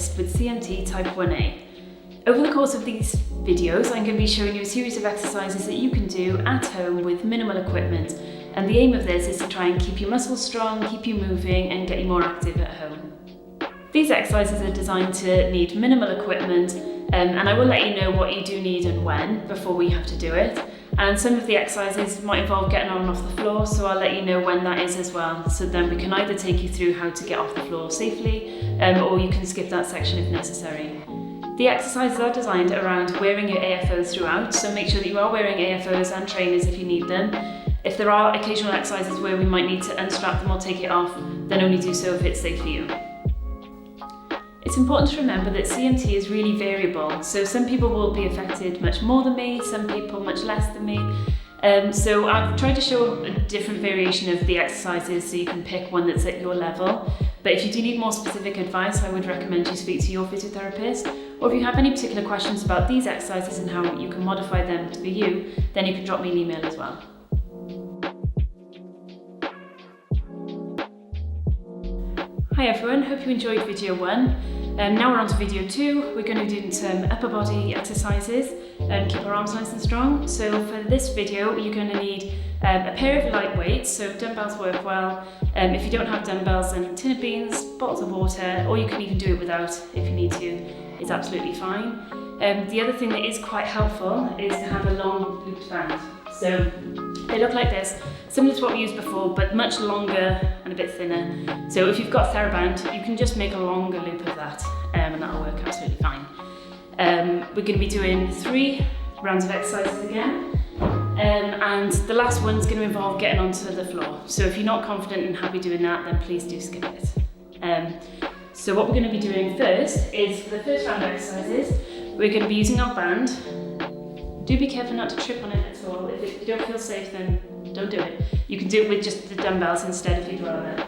therapist with CMT type 1A. Over the course of these videos, I'm going to be showing you a series of exercises that you can do at home with minimal equipment. And the aim of this is to try and keep your muscles strong, keep you moving, and get you more active at home. These exercises are designed to need minimal equipment, and I will let you know what you do need and when before we have to do it. And some of the exercises might involve getting on and off the floor, so I'll let you know when that is as well. So then we can either take you through how to get off the floor safely, or you can skip that section if necessary. The exercises are designed around wearing your AFOs throughout, so make sure that you are wearing AFOs and trainers if you need them. If there are occasional exercises where we might need to unstrap them or take it off, then only do so if it's safe for you. It's important to remember that CMT is really variable, so some people will be affected much more than me, some people much less than me. So I've tried to show a different variation of the exercises so you can pick one that's at your level. But if you do need more specific advice, I would recommend you speak to your physiotherapist. Or if you have any particular questions about these exercises and how you can modify them to be you, then you can drop me an email as well. Hi everyone, hope you enjoyed video 1. Now we're on to video 2. We're going to be doing some upper body exercises and keep our arms nice and strong. So for this video, you're going to need a pair of light weights, so dumbbells work well. If you don't have dumbbells, then tin of beans, bottles of water, or you can even do it without if you need to. It's absolutely fine. The other thing that is quite helpful is to have a long looped band. So they look like this, similar to what we used before, but much longer and a bit thinner. So if you've got TheraBand, you can just make a longer loop of that, and that'll work absolutely fine. We're going to be doing 3 rounds of exercises again, and the last one's going to involve getting onto the floor. So if you're not confident and happy doing that, then please do skip it. So what we're going to be doing first is, for the first round of exercises, we're going to be using our band. Do be careful not to trip on it at all. If you don't feel safe, then don't do it. You can do it with just the dumbbells instead if you'd rather.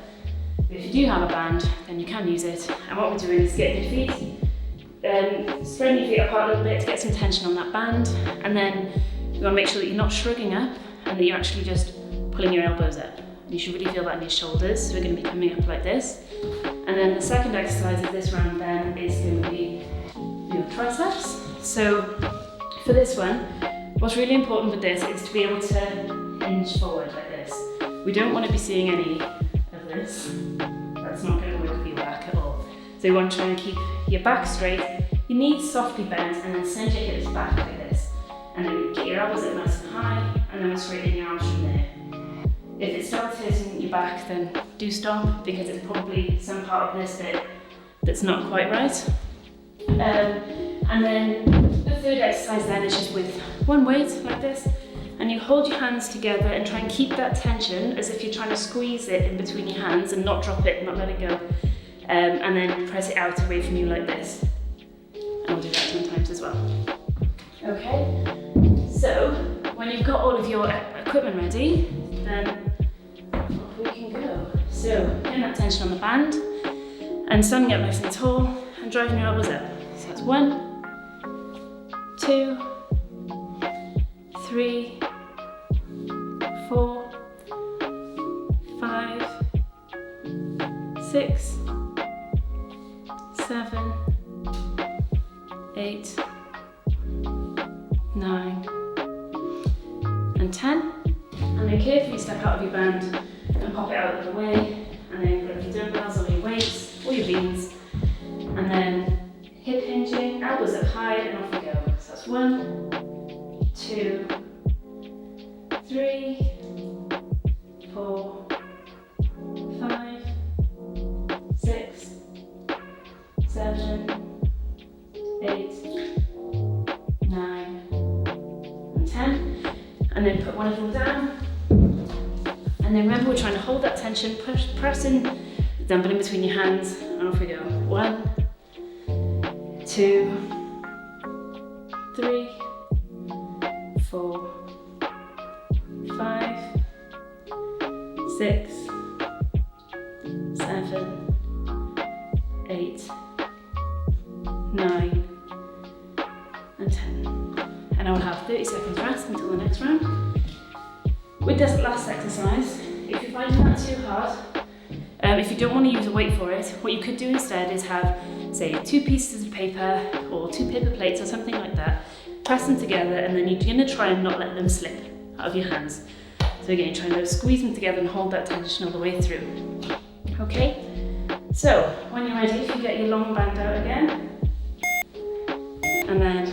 But if you do have a band, then you can use it. And what we're doing is getting your feet, spreading your feet apart a little bit to get some tension on that band. And then you want to make sure that you're not shrugging up and that you're actually just pulling your elbows up. You should really feel that in your shoulders. So we're going to be coming up like this. And then the second exercise of this round then is going to be your triceps. So for this one, what's really important with this is to be able to hinge forward like this. We don't want to be seeing any of this. That's not going to work for your back at all. So you want to try and keep your back straight, your knees softly bent, and then send your hips back like this. And then get your elbows up nice and high, and then we'll straighten your arms from there. If it starts hitting your back, then do stop, because it's probably some part of this bit that's not quite right. And then the third exercise then is just with one weight like this, and you hold your hands together and try and keep that tension as if you're trying to squeeze it in between your hands and not drop it, not let it go. And then press it out away from you like this. And we'll do that 10 times as well. Okay, so when you've got all of your equipment ready, then off we can go. So getting that tension on the band and standing up nice and tall and driving your elbows up. So that's 1, 2, 3, 4, 5, 6, 7, 8, 9, and 10. And then carefully step out of your band and pop it out of the way, and then grab your dumbbells or your weights or your beans, and then hip hinging, elbows up high, and off we go. So that's 1, 2, 3, 4, 5, 6, 7, 8, 9, and 10. And then put one of them down. And then remember, we're trying to hold that tension, pressing the dumbbell in between your hands, and off we go. 1, 2, 3, 4, 5, 6, 7, 8, 9, and 10. And I will have 30 seconds rest until the next round. With this last exercise, if you're finding that too hard, If you don't want to use a weight for it, what you could do instead is have, say, 2 pieces of paper or 2 paper plates or something like that, press them together, and then you're going to try and not let them slip out of your hands. So again, you're trying to squeeze them together and hold that tension all the way through. Okay, so when you're ready, if you get your long band out again, and then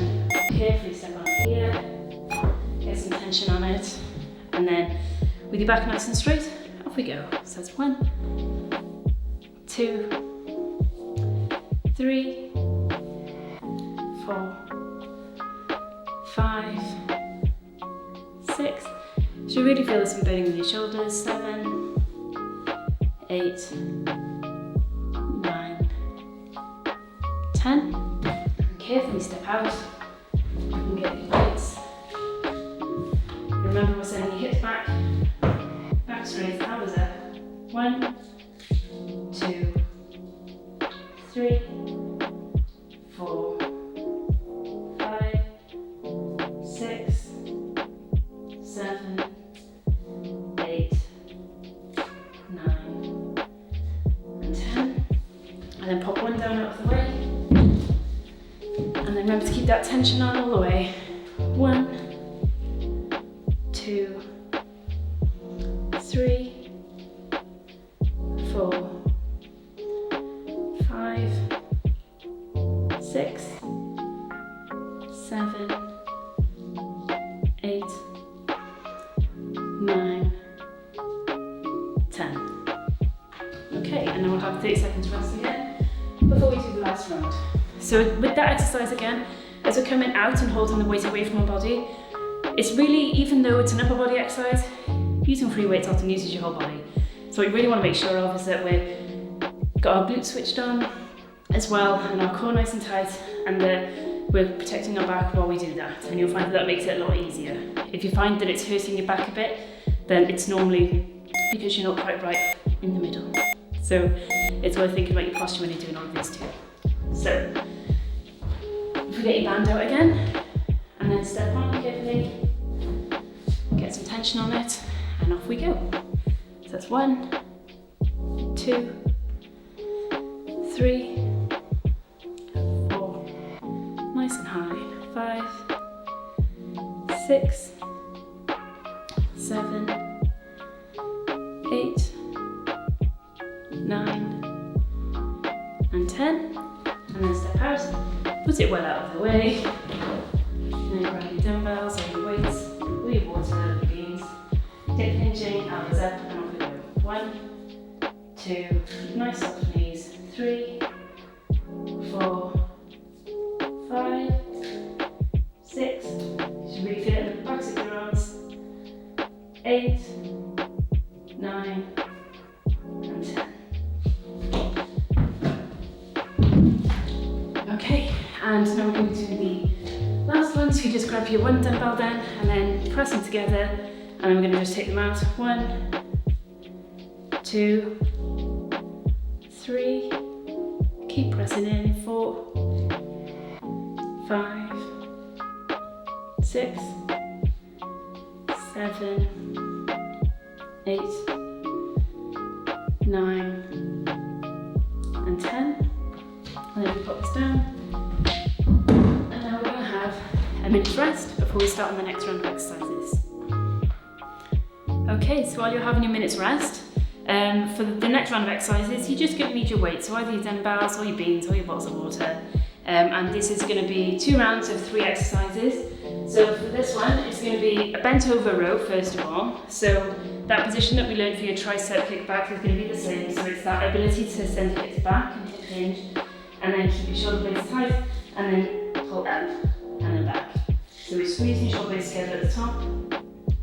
carefully step on here, get some tension on it, and then with your back nice and straight, off we go. So that's 1, 2, 3, 4, 5, 6. So you really feel this embedding in your shoulders. 7, 8, 9, 10. And carefully step out and get your weights. Remember, we're sending your hips back, back straight, elbows up. 1, 2, 3, 4, 5, 6, 7, 8, 9, and 10. And then pop one down out of the way. And then remember to keep that tension on all the way. 1, 2, 3, 4, 5, 6, 7, 8, 9, 10. Okay, and then we'll have 30 seconds rest again before we do the last round. So with that exercise again, as we're coming out and holding the weight away from our body, it's really, even though it's an upper body exercise, using free weights often uses your whole body. So what we really want to make sure of is that we've got our glutes switched on as well, and our core nice and tight, and that we're protecting our back while we do that. And you'll find that makes it a lot easier. If you find that it's hurting your back a bit, then it's normally because you're not quite right in the middle. So it's worth thinking about your posture when you're doing all of these too. So if we get your band out again, and then step on carefully, get some tension on it, and off we go. So that's 1, 2, 3, 4, nice and high, 5, 6, 7, 8, 9, and 10. And then step out, put it well out of the way, and then grab your dumbbells or your weights, or your water, or your beans, hip hinging, elbows up, and off we go. 1, 2, nice soft knees, 3, 4, 5, 6, you should really feel it in the backs of your arms, 8, 9, and 10. Okay, and now we're going to do the last one, so you just grab your 1 dumbbell then, and then press them together, and then we're going to just take them out. 1, 2, 3, keep pressing in, 4, 5, 6, 7, 8, 9, and 10. And then we pop this down. And now we're going to have a minute's rest before we start on the next round of exercises. Okay, so while you're having your minute's rest, for the next round of exercises, you're just going to need your weight, so either your dumbbells or your beans or your bottles of water. And this is going to be 2 rounds of 3 exercises. So for this one, it's going to be a bent over row first of all. So that position that we learned for your tricep kick back is going to be the same. So it's that ability to send your hips back and hip hinge, and then keep your shoulder blades tight, and then pull up and then back. So we're squeezing your shoulder blades together at the top,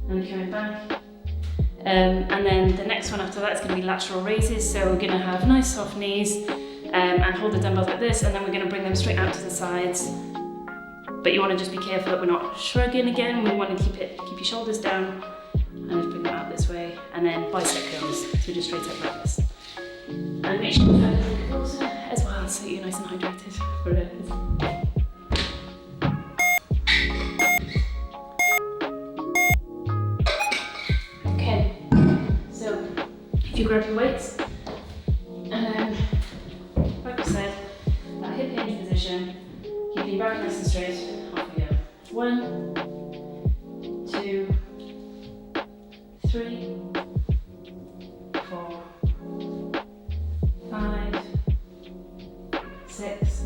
and coming back. And then the next one after that is going to be lateral raises. So we're going to have nice soft knees, and hold the dumbbells like this, and then we're going to bring them straight out to the sides. But you want to just be careful that we're not shrugging again. We want to keep your shoulders down, and just bring them out this way, and then bicep curls. So just straight up like this. And make sure you have a little closer as well, so you're nice and hydrated for it. Okay, so if you grab your weights, Keeping your back nice and straight. Off we go. 1, 2, 3, 4, 5, 6,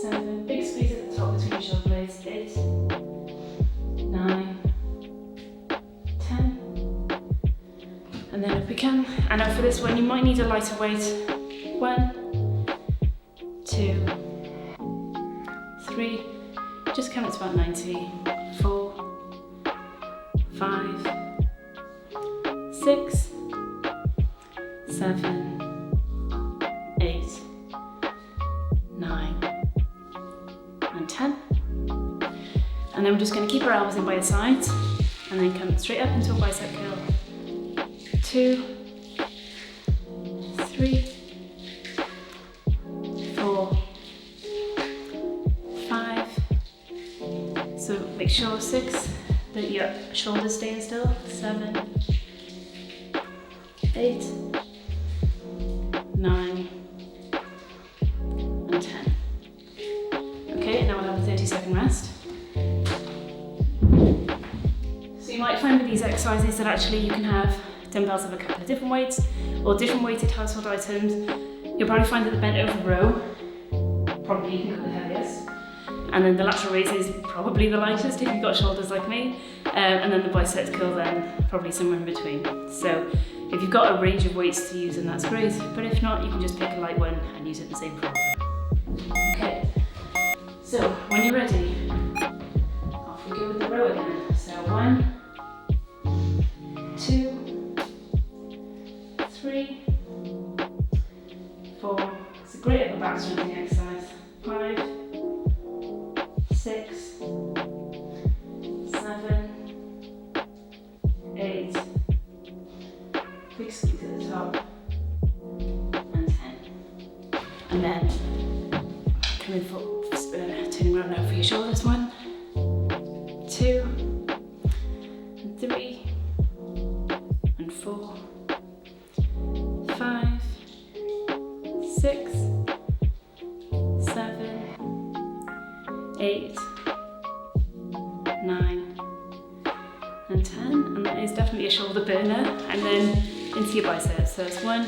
7. Big squeeze at the top between your shoulder blades. 8, 9, 10. And then if we can, and now for this one, you might need a lighter weight. 1, 2, 3. Just count it to about 90. 4, 5, 6, 7, 8, 9, and 10. And then we're just going to keep our elbows in by the sides and then come straight up into a bicep curl. 2, 3, 4, 5. So make sure 6 that your shoulders stay still. 7, 8, 9, and 10. Okay, now we'll have a 30-second rest. So you might find with these exercises that actually you can have dumbbells of a couple of different weights or different weighted household items. You'll probably find that the bent over row, probably you can go the heaviest. And then the lateral raise is probably the lightest if you've got shoulders like me. And then the biceps curl then probably somewhere in between. So if you've got a range of weights to use, then that's great. But if not, you can just pick a light one and use it the same for all. Okay, so when you're ready, off we go with the row again. So 1, 2, 3, 4. It's a great upper back strengthening exercise. 5, 6, 7, 8. Big squeeze at the top. And 10. And then come in for turning around now for your shoulders. 1, 2, and 3, and 4, 5, 6, 7, 8, 9, and 10. And that is definitely a shoulder burner. And then into your biceps. So it's 1,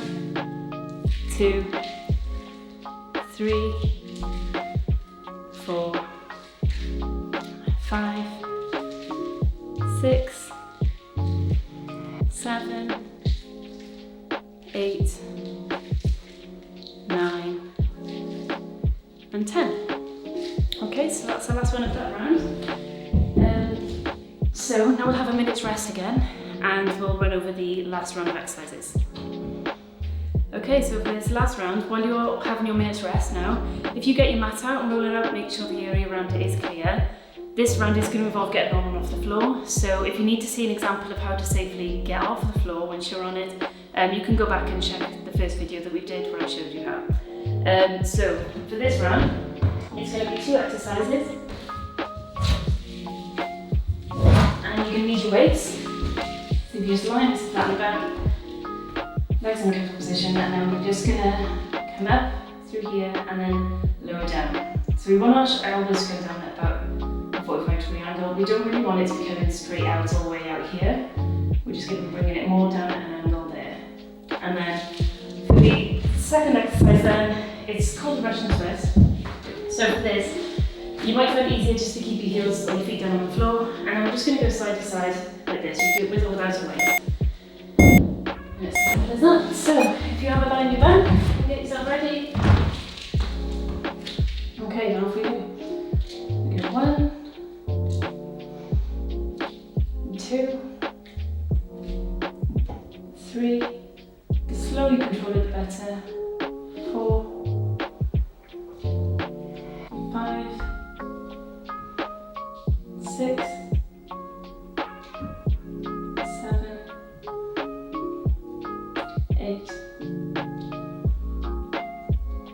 2, 3, 4, 5, 6, 7, 8, 9, and 10. Okay, so that's the last one of that round. So now we'll have a minute's rest again, and we'll run over the last round of exercises. Okay, so for this last round, while you're having your minute's rest now, if you get your mat out and roll it out, make sure the area around it is clear. This round is going to involve getting on and off the floor, so if you need to see an example of how to safely get off the floor once you're on it, you can go back and check the first video that we did where I showed you how. So for this round, it's going to be 2 exercises, and you're going to need your weights. So if you just line it flat on the back, legs in a comfortable position, and then we're just going to come up through here and then lower down. So we want our elbows to go down at about a 45-degree angle. We don't really want it to be coming straight out all the way out here. We're just going to be bringing it more down at an angle there. And then for the second exercise then, it's called the Russian twist. So for this, you might find it easier just to keep your heels or your feet down on the floor. And then we're just going to go side to side like this. You do it with or without a weight. And it's as simple as that. So if you have a line in your back, get yourself ready. Okay, now off we go. We go 1, 2, 3. The slower you control it, the better. 4, 5, 6, 7, 8,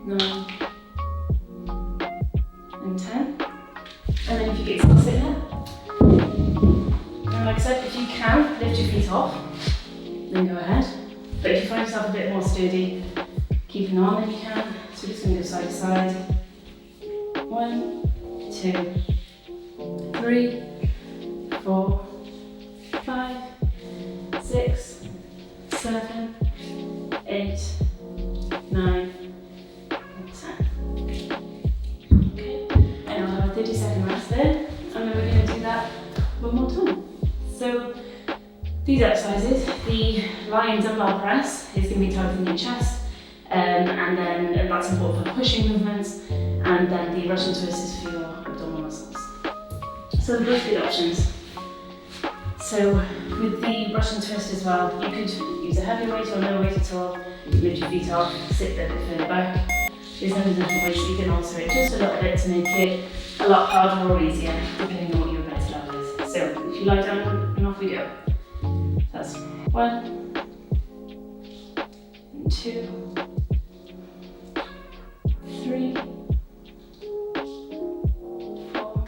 9, and 10. And then if you get yourself sitting up, and like I said, if you can, lift your feet off, then go ahead. But if you find yourself a bit more sturdy, keeping on, then you can. So we're just going to go side to side. 2, 3, 4, 5, 6, 7, 8, 9, and 10. Okay, and I'll have a 30-second rest there, and then we're going to do that one more time. So these exercises, the lying dumbbell press is going to be targeting your chest, and then that's important for pushing movements, and then the Russian twist is for your abdominal muscles. So they're both good options. So with the Russian twist as well, you could use a heavy weight or no weight at all. You can lift your feet off, sit a bit further back. There's many different ways that you can alter it just a little bit to make it a lot harder or easier, depending on what your ability level is. So if you lie down, and off we go. That's 1, 2, 3, 4,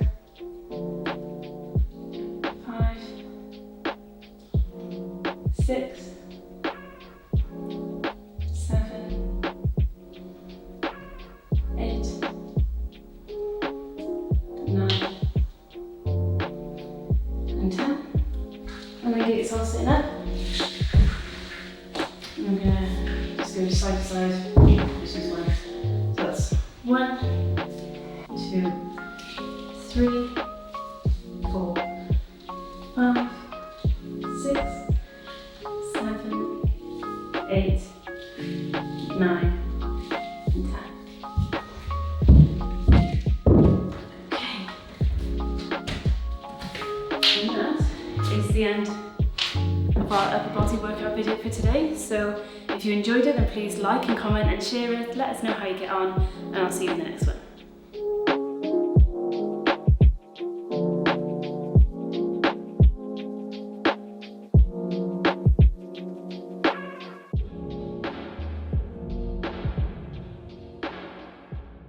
5, 6, 7, 8, 9, and 10. And then get yourself sitting up. I'm gonna just go side to side. This is one. So that's 1, 2, 3, 4, 5, 6, 7, 8, 9, and 10. Okay. And that is the end of our upper body workout video for today. So if you enjoyed it, then please like and comment and share it. Let us know how you get on, and I'll see you in the next one.